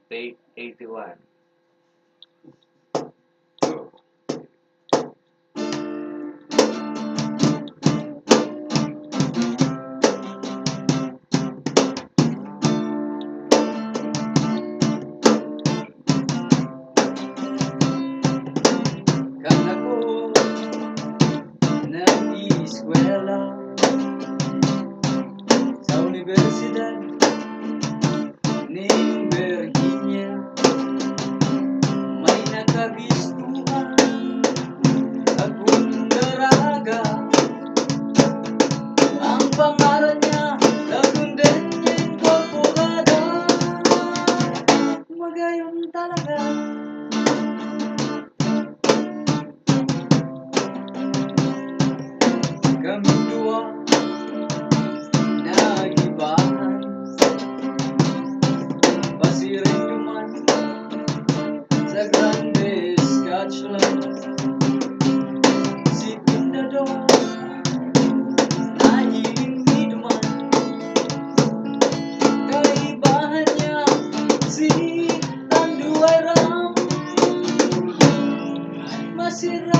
Take 81. Kan ako nag-ieskwela sa Universidad ning Virginia, may nakagistuhan akong daraga. Ang pangalan niya Lagundenya Incorporada. Magayon talaga. Kami dua nagibahan, pasirin duman sa Grande Scotland. Si Pindador nahiling duman, kaibahan niya si Tanduay Ram. Masira